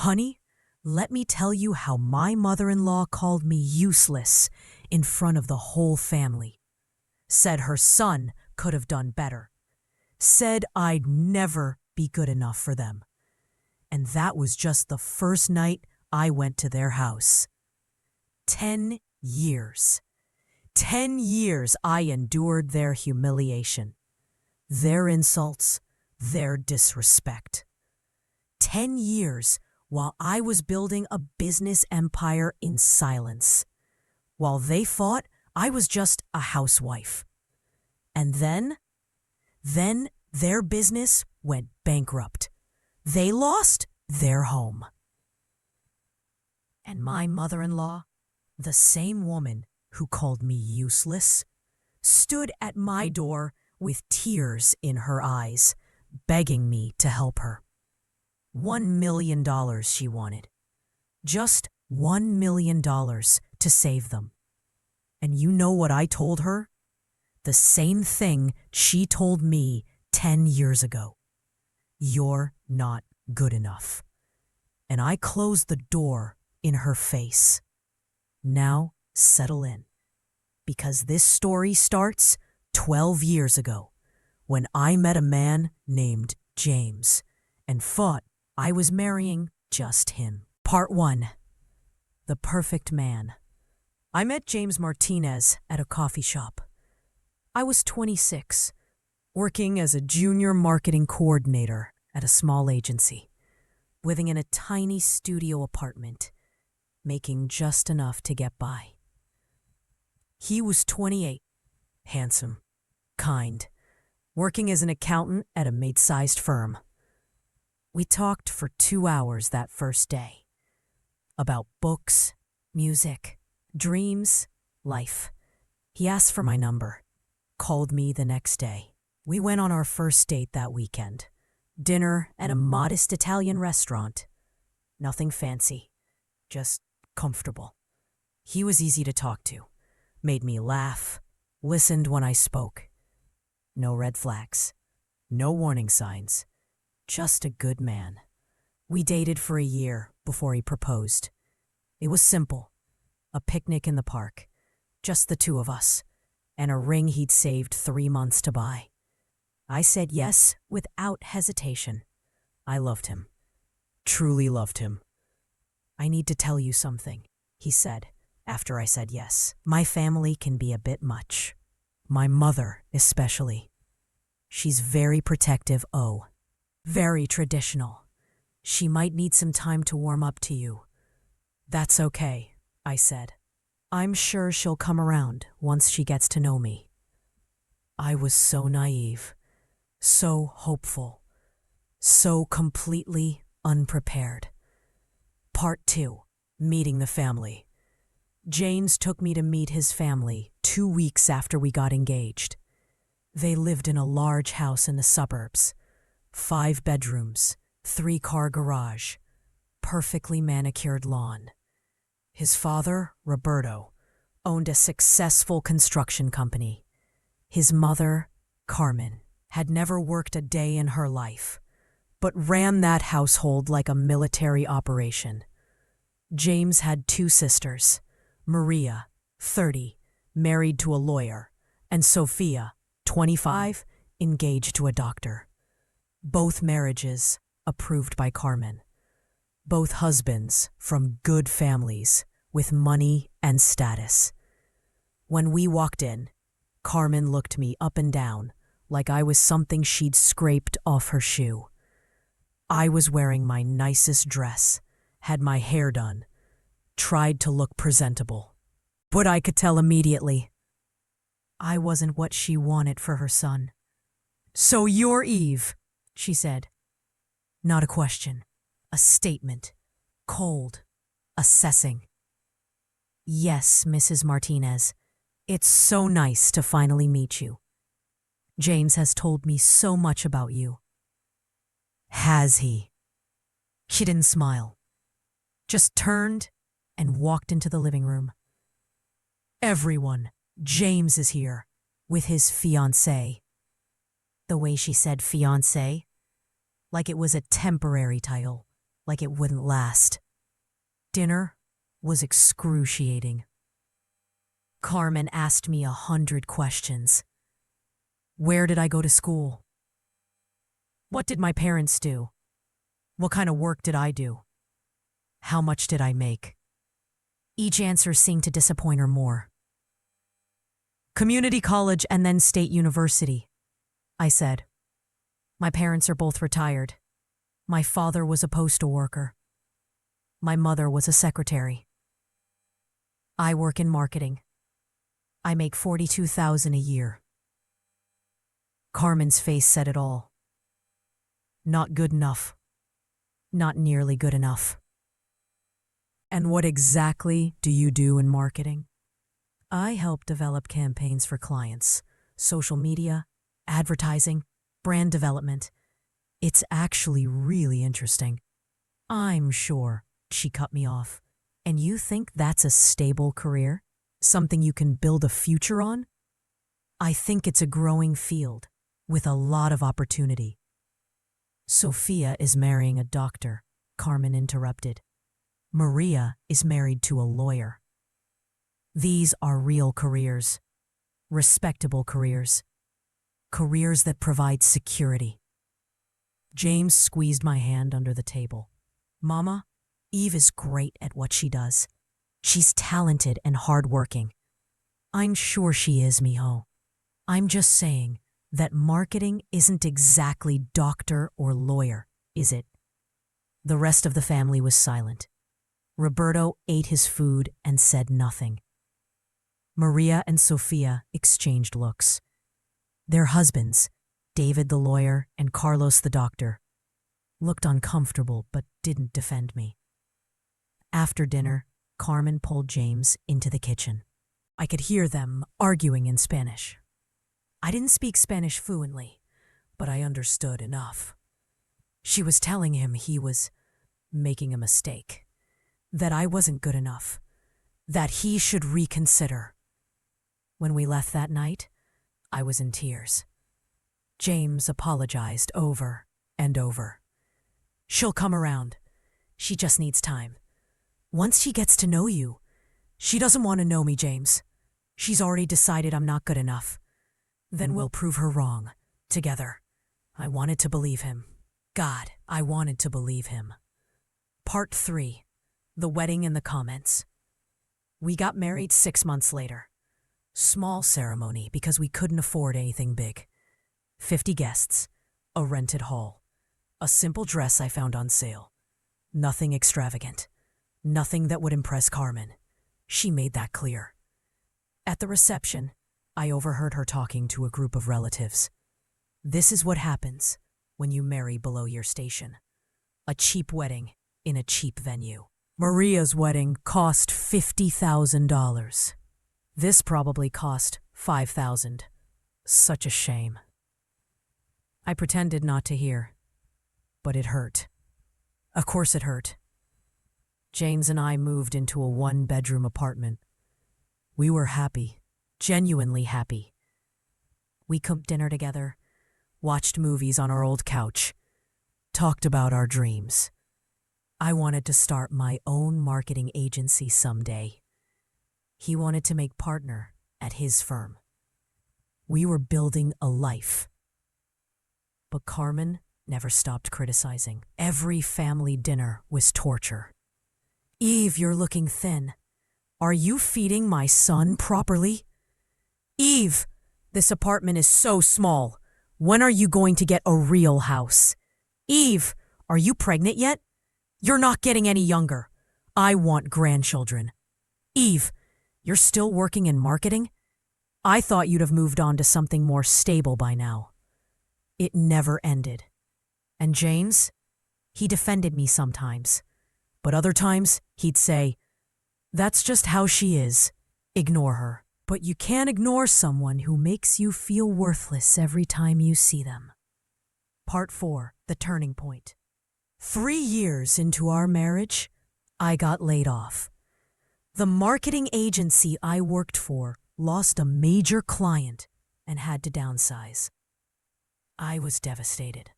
Honey, let me tell you how my mother-in-law called me useless in front of the whole family. Said her son could have done better. Said I'd never be good enough for them. And that was just the first night I went to their house. 10 years. 10 years I endured their humiliation, their insults, their disrespect. 10 years while I was building a business empire in silence, while they thought I was just a housewife. And then their business went bankrupt. They lost their home. And my mother-in-law, the same woman who called me useless, stood at my door with tears in her eyes, begging me to help her. $1 million she wanted. Just $1 million to save them. And you know what I told her? The same thing she told me 10 years ago. You're not good enough. And I closed the door in her face. Now settle in, because this story starts 12 years ago when I met a man named James and thought I was marrying just him. Part 1. The Perfect Man. I met James Martinez at a coffee shop. I was 26, working as a junior marketing coordinator at a small agency, living in a tiny studio apartment, making just enough to get by. He was 28, handsome, kind, working as an accountant at a mid-sized firm. We talked for 2 hours that first day about books, music, dreams, life. He asked for my number, called me the next day. We went on our first date that weekend. Dinner at a modest Italian restaurant. Nothing fancy, just comfortable. He was easy to talk to, made me laugh, listened when I spoke. No red flags, no warning signs, just a good man. We dated for a year before he proposed. It was simple, a picnic in the park, just the two of us, and a ring he'd saved 3 months to buy. I said yes without hesitation. I loved him, truly loved him. I need to tell you something, he said, after I said yes. My family can be a bit much. My mother, especially. She's very protective, very traditional. She might need some time to warm up to you. That's okay, I said. I'm sure she'll come around once she gets to know me. I was so naive, so hopeful, so completely unprepared. Part 2. Meeting the family. James took me to meet his family 2 weeks after we got engaged. They lived in a large house in the suburbs, 5 bedrooms, 3-car garage, perfectly manicured lawn. His father, Roberto, owned a successful construction company. His mother, Carmen, had never worked a day in her life, but ran that household like a military operation. James had 2 sisters, Maria, 30, married to a lawyer, and Sophia, 25, engaged to a doctor. Both marriages approved by Carmen. Both husbands from good families with money and status. When we walked in, Carmen looked me up and down like I was something she'd scraped off her shoe. I was wearing my nicest dress, had my hair done, tried to look presentable. But I could tell immediately I wasn't what she wanted for her son. "So you're Eve," she said. Not a question, a statement, cold, assessing. "Yes, Mrs. Martinez. It's so nice to finally meet you. James has told me so much about you." Has he? She didn't smile, just turned and walked into the living room. "Everyone, James is here, with his fiancée." The way she said fiancé, like it was a temporary title, like it wouldn't last. Dinner was excruciating. Carmen asked me 100 questions. Where did I go to school? What did my parents do? What kind of work did I do? How much did I make? Each answer seemed to disappoint her more. Community college and then state university, I said. My parents are both retired. My father was a postal worker. My mother was a secretary. I work in marketing. I make $42,000 a year. Carmen's face said it all. Not good enough. Not nearly good enough. And what exactly do you do in marketing? I help develop campaigns for clients, social media, advertising, brand development. It's actually really interesting. I'm sure, she cut me off. And you think that's a stable career? Something you can build a future on? I think it's a growing field with a lot of opportunity. Sophia is marrying a doctor, Carmen interrupted. Maria is married to a lawyer. These are real careers, respectable careers, careers that provide security. James squeezed my hand under the table. Mama, Eve is great at what she does. She's talented and hardworking. I'm sure she is, mijo. I'm just saying that marketing isn't exactly doctor or lawyer, is it? The rest of the family was silent. Roberto ate his food and said nothing. Maria and Sophia exchanged looks. Their husbands, David the lawyer and Carlos the doctor, looked uncomfortable but didn't defend me. After dinner, Carmen pulled James into the kitchen. I could hear them arguing in Spanish. I didn't speak Spanish fluently, but I understood enough. She was telling him he was making a mistake, that I wasn't good enough, that he should reconsider. When we left that night, I was in tears. James apologized over and over. She'll come around. She just needs time. Once she gets to know you, she doesn't want to know me, James. She's already decided I'm not good enough. Then we'll prove her wrong, together. I wanted to believe him. God, I wanted to believe him. Part 3. The wedding and the comments. We got married 6 months later. Small ceremony because we couldn't afford anything big. 50 guests, a rented hall, a simple dress I found on sale. Nothing extravagant. Nothing that would impress Carmen. She made that clear. At the reception, I overheard her talking to a group of relatives. This is what happens when you marry below your station. A cheap wedding in a cheap venue. Maria's wedding cost $50,000. This probably cost $5,000. Such a shame. I pretended not to hear, but it hurt. Of course it hurt. James and I moved into a 1-bedroom apartment. We were happy, genuinely happy. We cooked dinner together, watched movies on our old couch, talked about our dreams. I wanted to start my own marketing agency someday. He wanted to make partner at his firm. We were building a life. But Carmen never stopped criticizing. Every family dinner was torture. Eve, you're looking thin. Are you feeding my son properly? Eve, this apartment is so small. When are you going to get a real house? Eve, are you pregnant yet? You're not getting any younger. I want grandchildren. Eve, you're still working in marketing? I thought you'd have moved on to something more stable by now. It never ended. And James, he defended me sometimes. But other times, he'd say, "That's just how she is. Ignore her." But you can't ignore someone who makes you feel worthless every time you see them. Part 4. The turning point. 3 years into our marriage, I got laid off. The marketing agency I worked for lost a major client and had to downsize. I was devastated.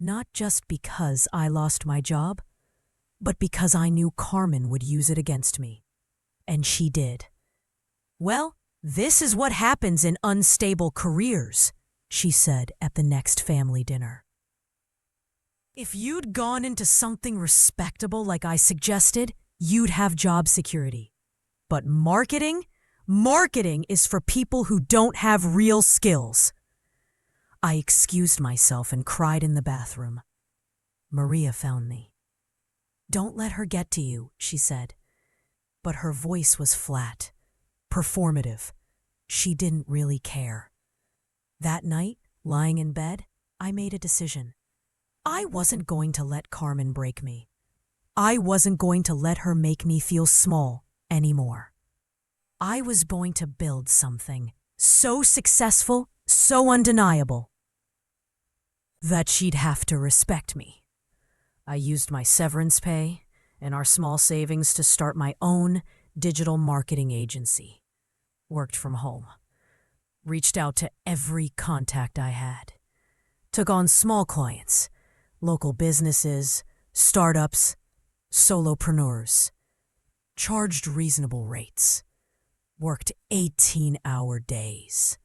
Not just because I lost my job, but because I knew Carmen would use it against me. And she did. Well, this is what happens in unstable careers, she said at the next family dinner. If you'd gone into something respectable like I suggested, you'd have job security. But marketing? Marketing is for people who don't have real skills. I excused myself and cried in the bathroom. Maria found me. Don't let her get to you, she said. But her voice was flat, performative. She didn't really care. That night, lying in bed, I made a decision. I wasn't going to let Carmen break me. I wasn't going to let her make me feel small anymore. I was going to build something so successful, so undeniable, that she'd have to respect me. I used my severance pay and our small savings to start my own digital marketing agency. Worked from home. Reached out to every contact I had. Took on small clients, local businesses, startups, solopreneurs. Charged reasonable rates. Worked 18-hour days.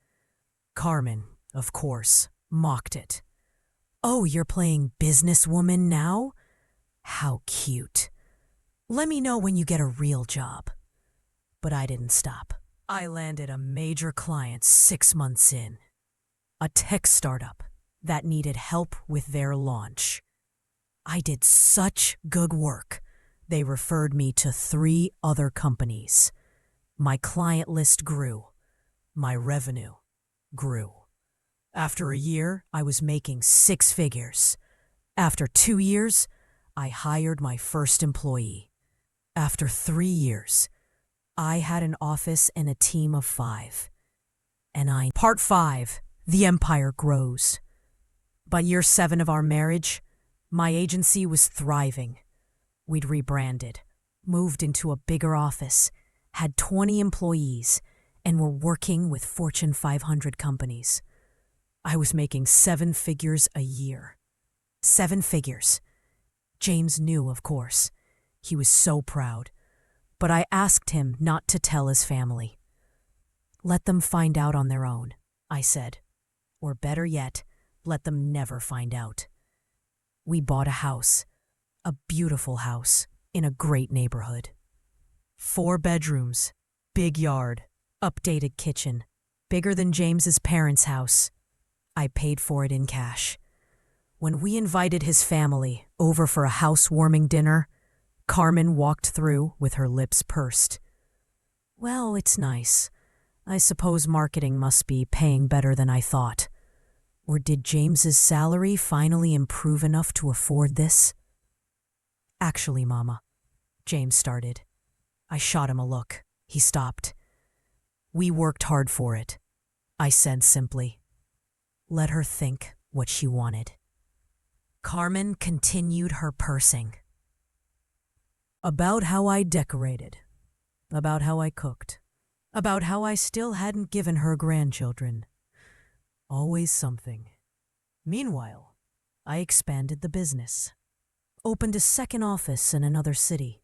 Carmen, of course, mocked it. Oh, you're playing businesswoman now? How cute. Let me know when you get a real job. But I didn't stop. I landed a major client 6 months in. A tech startup that needed help with their launch. I did such good work. They referred me to 3 other companies. My client list grew. My revenue grew. After a year, I was making 6 figures. After 2 years, I hired my first employee. After 3 years, I had an office and a team of 5. Part 5, the empire grows. By year 7 of our marriage, my agency was thriving. We'd rebranded, moved into a bigger office, had 20 employees, and were working with Fortune 500 companies. I was making 7 figures a year. 7 figures. James knew, of course. He was so proud. But I asked him not to tell his family. Let them find out on their own, I said. Or better yet, let them never find out. We bought a house, a beautiful house, in a great neighborhood. 4 bedrooms, big yard, updated kitchen, bigger than James's parents' house. I paid for it in cash. When we invited his family over for a housewarming dinner, Carmen walked through with her lips pursed. Well, it's nice. I suppose marketing must be paying better than I thought. Or did James's salary finally improve enough to afford this? Actually, Mama, James started. I shot him a look. He stopped. We worked hard for it, I said simply. Let her think what she wanted. Carmen continued her pursing. About how I decorated, about how I cooked, about how I still hadn't given her grandchildren. Always something. Meanwhile, I expanded the business. Opened a second office in another city.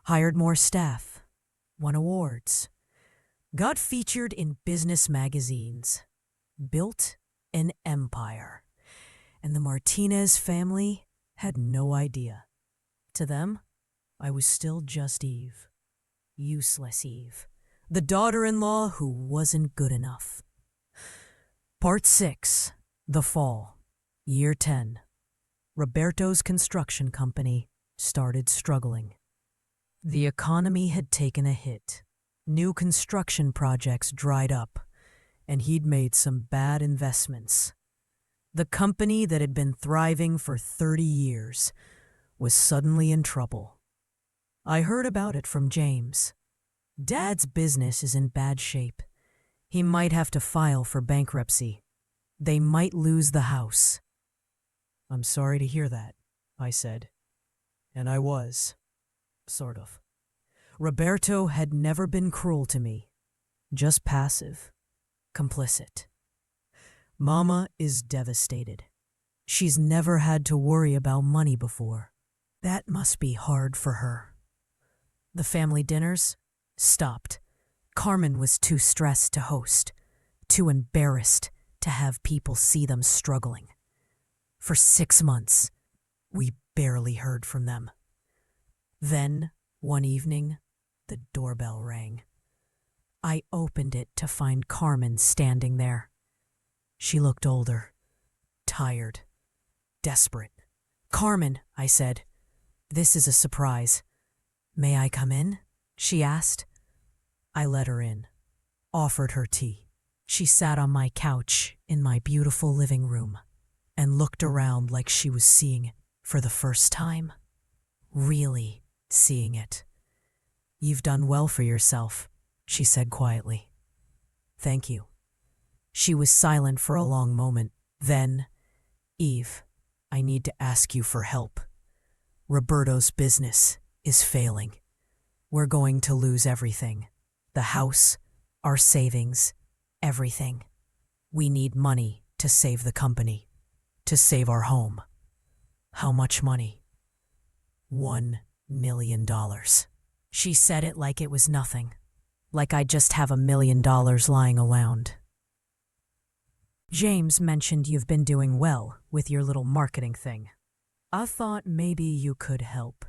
Hired more staff. Won awards. Got featured in business magazines. Built an empire. And the Martinez family had no idea. To them, I was still just Eve. Useless Eve. The daughter-in-law who wasn't good enough. Part 6. The Fall. Year 10. Roberto's construction company started struggling. The economy had taken a hit. New construction projects dried up, and he'd made some bad investments. The company that had been thriving for 30 years was suddenly in trouble. I heard about it from James. Dad's business is in bad shape. He might have to file for bankruptcy. They might lose the house. I'm sorry to hear that, I said. And I was. Sort of. Roberto had never been cruel to me. Just passive. Complicit. Mama is devastated. She's never had to worry about money before. That must be hard for her. The family dinners stopped. Carmen was too stressed to host, too embarrassed to have people see them struggling. For 6 months, we barely heard from them. Then, one evening, the doorbell rang. I opened it to find Carmen standing there. She looked older, tired, desperate. "Carmen," I said, "this is a surprise. May I come in?" she asked. I let her in, offered her tea. She sat on my couch in my beautiful living room and looked around like she was seeing it for the first time. Really seeing it. "You've done well for yourself," she said quietly. "Thank you." She was silent for a long moment. Then, "Eve, I need to ask you for help. Roberto's business is failing. We're going to lose everything. The house, our savings, everything. We need money to save the company, to save our home." "How much money?" $1 million. She said it like it was nothing, like I just have $1 million lying around. "James mentioned you've been doing well with your little marketing thing. I thought maybe you could help.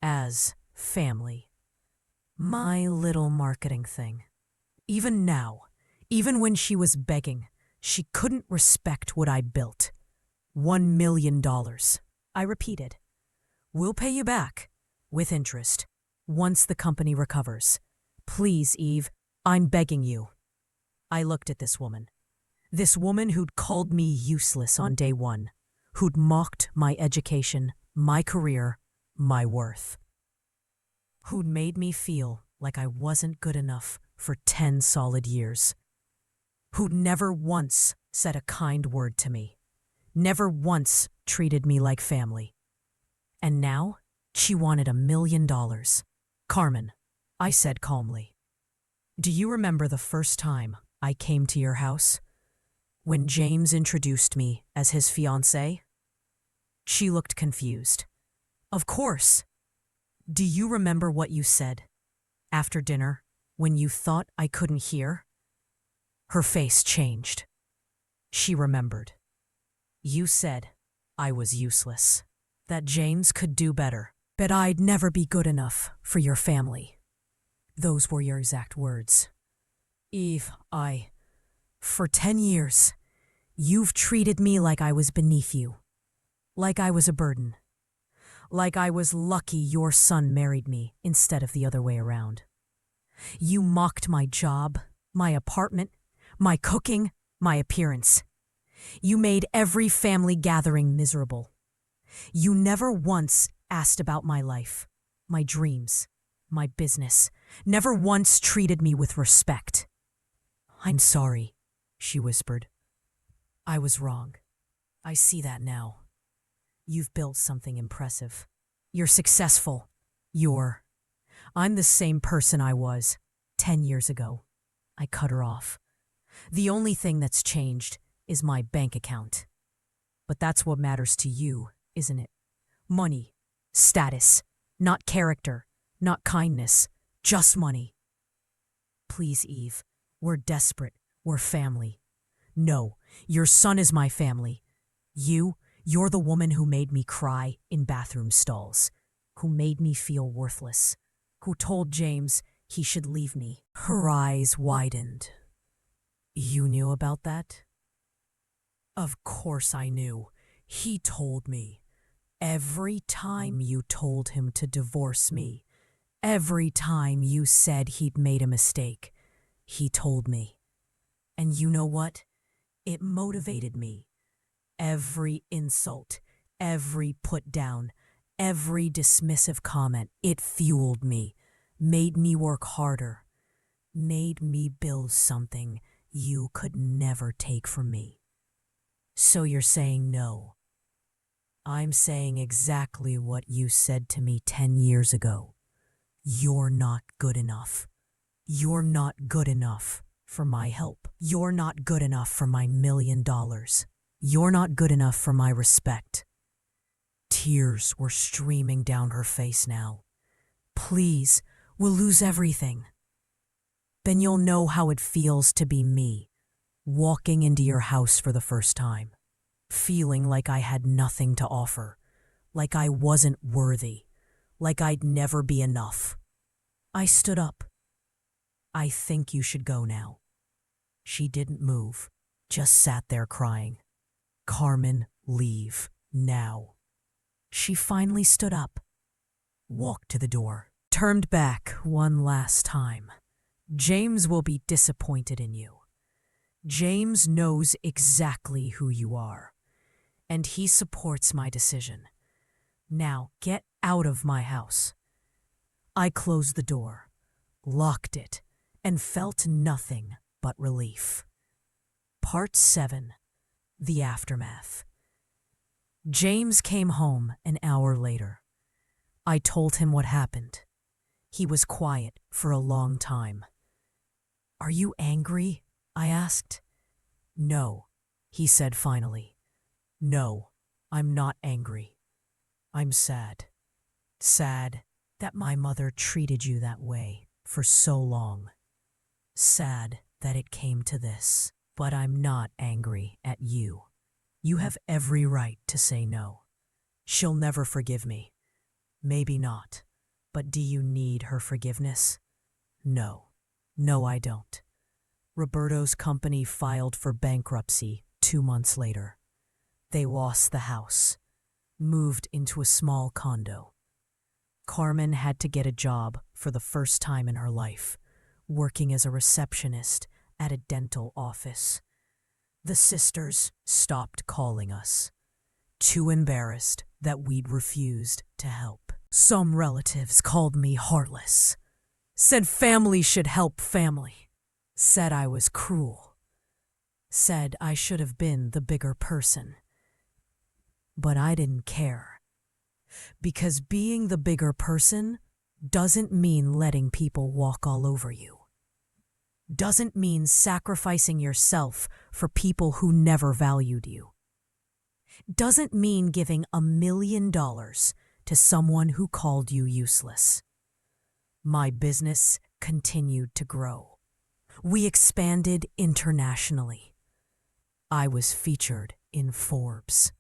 As family. My little marketing thing." Even now, even when she was begging, she couldn't respect what I'd built. $1 million. I repeated. "We'll pay you back, with interest, once the company recovers. Please, Eve, I'm begging you." I looked at this woman who'd called me useless on day one, who'd mocked my education, my career, my worth, who'd made me feel like I wasn't good enough for 10 solid years, who'd never once said a kind word to me, never once treated me like family. And now she wanted $1 million. "Carmen," I said calmly, "do you remember the first time I came to your house? When James introduced me as his fiancée?" She looked confused. "Of course. Do you remember what you said? After dinner, when you thought I couldn't hear?" Her face changed. She remembered. "You said I was useless, that James could do better, but I'd never be good enough for your family. Those were your exact words. Eve, for 10 years, you've treated me like I was beneath you, like I was a burden, like I was lucky your son married me instead of the other way around. You mocked my job, my apartment, my cooking, my appearance. You made every family gathering miserable. You never once asked about my life, my dreams, my business, never once treated me with respect." "I'm sorry," she whispered. "I was wrong. I see that now. You've built something impressive. You're successful. I'm the same person I was 10 years ago." I cut her off. "The only thing that's changed is my bank account. But that's what matters to you, isn't it? Money, status, not character, not kindness, just money. Please, Eve, we're desperate. We're family. No, your son is my family. You're the woman who made me cry in bathroom stalls, who made me feel worthless, who told James he should leave me." Her eyes widened. "You knew about that?" "Of course I knew. He told me. Every time you told him to divorce me, every time you said he'd made a mistake, he told me. And you know what? It motivated me. Every insult, every put down, every dismissive comment, it fueled me, made me work harder, made me build something you could never take from me. So you're saying no. I'm saying exactly what you said to me 10 years ago. You're not good enough. You're not good enough for my help. You're not good enough for my $1 million. You're not good enough for my respect." Tears were streaming down her face now. "Please, we'll lose everything. Then you'll know how it feels to be me, walking into your house for the first time, feeling like I had nothing to offer, like I wasn't worthy, like I'd never be enough." I stood up. "I think you should go now." She didn't move, just sat there crying. "Carmen, leave, now." She finally stood up, walked to the door, turned back one last time. "James will be disappointed in you. James knows exactly who you are, and he supports my decision. Now get out of my house." I closed the door, locked it, and felt nothing but relief. Part 7. The Aftermath. James came home an hour later. I told him what happened. He was quiet for a long time. "Are you angry?" I asked. "No," he said finally. "No, I'm not angry. I'm sad. Sad that my mother treated you that way for so long. Sad that it came to this. But I'm not angry at you. You have every right to say no. She'll never forgive me. Maybe not. But do you need her forgiveness? No. No, I don't." Roberto's company filed for bankruptcy 2 months later. They lost the house, moved into a small condo. Carmen had to get a job for the first time in her life, working as a receptionist at a dental office. The sisters stopped calling us, too embarrassed that we'd refused to help. Some relatives called me heartless, said family should help family, said I was cruel, said I should have been the bigger person. But I didn't care, because being the bigger person doesn't mean letting people walk all over you. Doesn't mean sacrificing yourself for people who never valued you. Doesn't mean giving $1 million to someone who called you useless. My business continued to grow. We expanded internationally. I was featured in Forbes.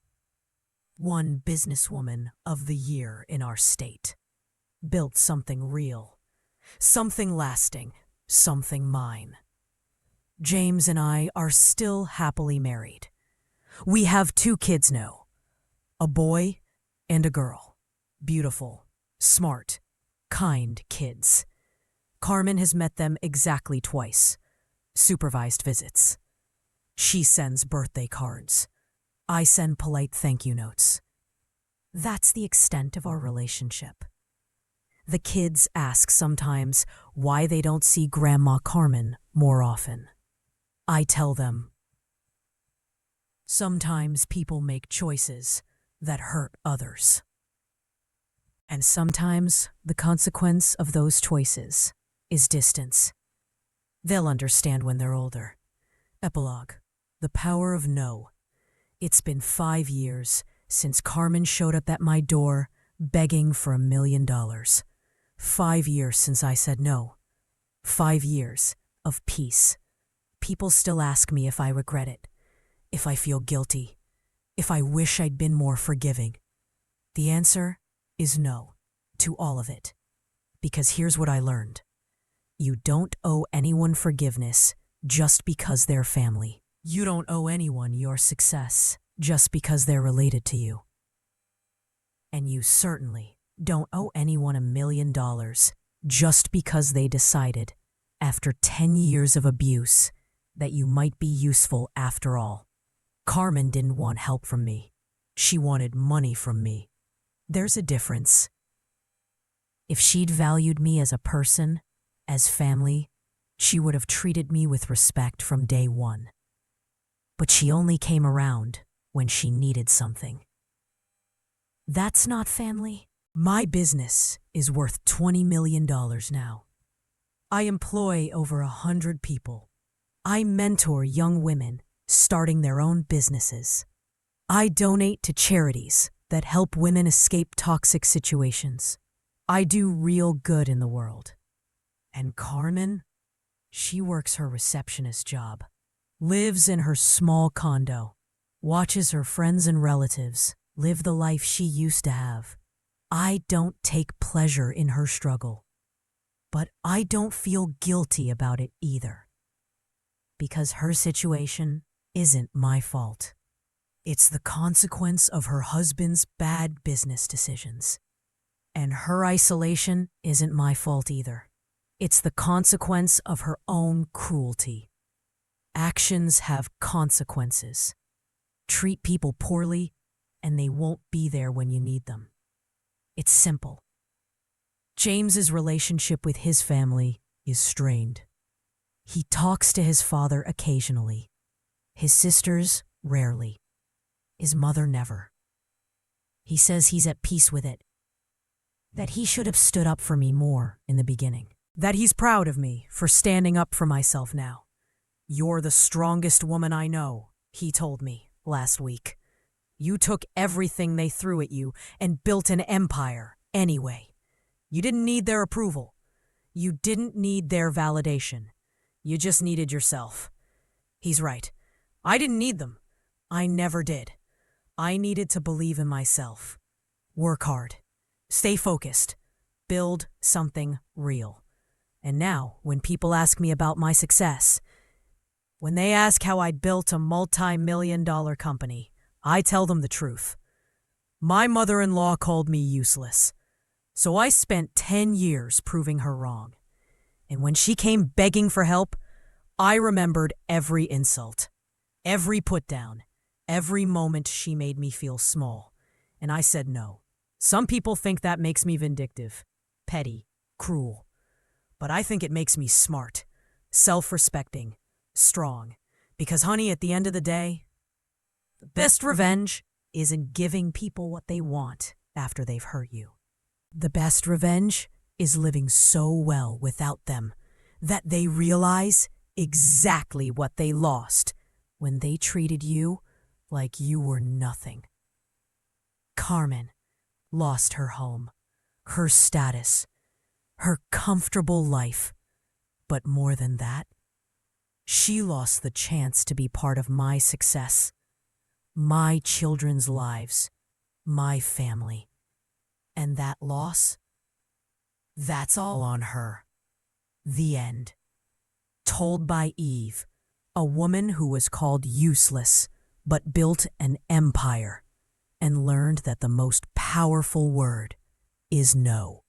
One businesswoman of the year in our state. Built something real, something lasting, something mine. James and I are still happily married. We have 2 kids now, a boy and a girl. Beautiful, smart, kind kids. Carmen has met them exactly twice. Supervised visits. She sends birthday cards. I send polite thank you notes. That's the extent of our relationship. The kids ask sometimes why they don't see Grandma Carmen more often. I tell them, sometimes people make choices that hurt others. And sometimes the consequence of those choices is distance. They'll understand when they're older. Epilogue. The power of no. It's been 5 years since Carmen showed up at my door begging for $1 million. 5 years since I said no. 5 years of peace. People still ask me if I regret it, if I feel guilty, if I wish I'd been more forgiving. The answer is no to all of it. Because here's what I learned. You don't owe anyone forgiveness just because they're family. You don't owe anyone your success just because they're related to you. And you certainly don't owe anyone $1 million just because they decided, after 10 years of abuse, that you might be useful after all. Carmen didn't want help from me. She wanted money from me. There's a difference. If she'd valued me as a person, as family, she would have treated me with respect from day one. But she only came around when she needed something. That's not family. My business is worth $20 million now. I employ over 100 people. I mentor young women starting their own businesses. I donate to charities that help women escape toxic situations. I do real good in the world. And Carmen? She works her receptionist job, lives in her small condo, watches her friends and relatives live the life she used to have. I don't take pleasure in her struggle, but I don't feel guilty about it either. Because her situation isn't my fault. It's the consequence of her husband's bad business decisions. And her isolation isn't my fault either. It's the consequence of her own cruelty. Actions have consequences. Treat people poorly, and they won't be there when you need them. It's simple. James's relationship with his family is strained. He talks to his father occasionally, his sisters rarely, his mother never. He says he's at peace with it, that he should have stood up for me more in the beginning, that he's proud of me for standing up for myself now. "You're the strongest woman I know," he told me last week. "You took everything they threw at you and built an empire anyway. You didn't need their approval. You didn't need their validation. You just needed yourself." He's right. I didn't need them. I never did. I needed to believe in myself. Work hard. Stay focused. Build something real. And now, when people ask me about my success, when they ask how I built a multi-million-dollar company, I tell them the truth. My mother-in-law called me useless, so I spent 10 years proving her wrong. And when she came begging for help, I remembered every insult, every put-down, every moment she made me feel small. And I said no. Some people think that makes me vindictive, petty, cruel. But I think it makes me smart, self-respecting, strong. Because, honey, at the end of the day, the best revenge isn't giving people what they want after they've hurt you. The best revenge is living so well without them that they realize exactly what they lost when they treated you like you were nothing. Carmen lost her home, her status, her comfortable life. But more than that, she lost the chance to be part of my success, my children's lives, my family. And that loss, that's all on her. The end. Told by Eve, a woman who was called useless but built an empire and learned that the most powerful word is no.